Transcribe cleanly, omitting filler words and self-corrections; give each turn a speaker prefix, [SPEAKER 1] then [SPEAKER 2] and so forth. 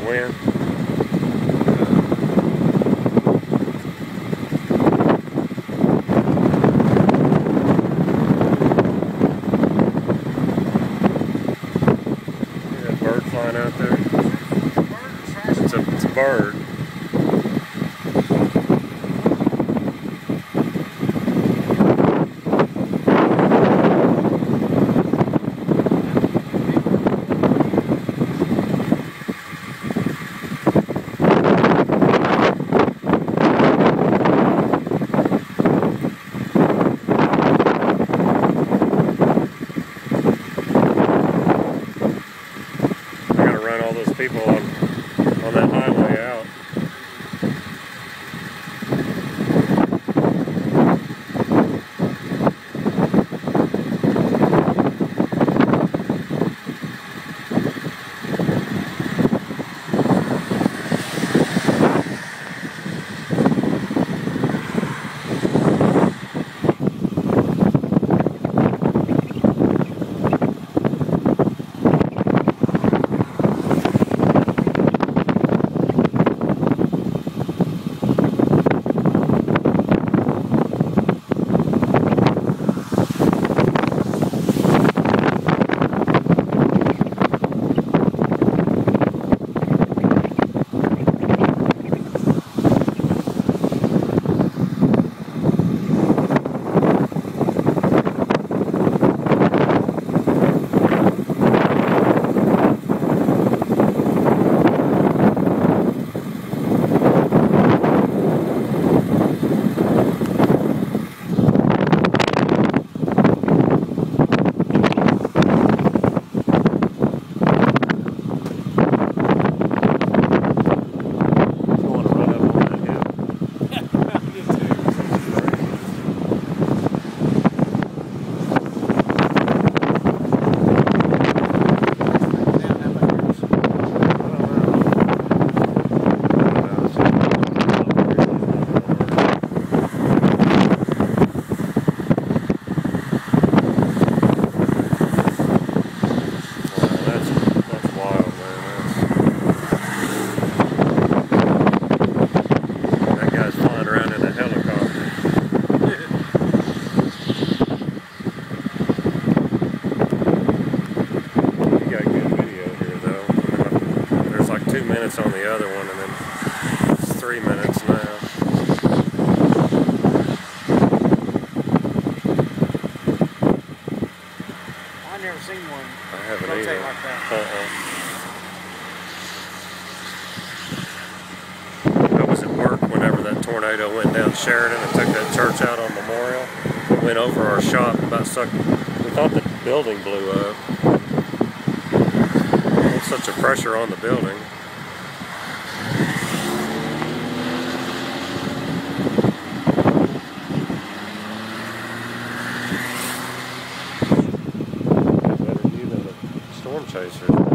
[SPEAKER 1] wind. See that bird flying out there? It's a bird. Run all those people on that highway out. On the other one, and then it's 3 minutes now.
[SPEAKER 2] I've never seen one.
[SPEAKER 1] I haven't either.
[SPEAKER 2] Like
[SPEAKER 1] that. I was at work whenever that tornado went down Sheridan and took that church out on Memorial. It went over our shop and about sucked. We thought the building blew up. There's such a pressure on the building. Storm chaser.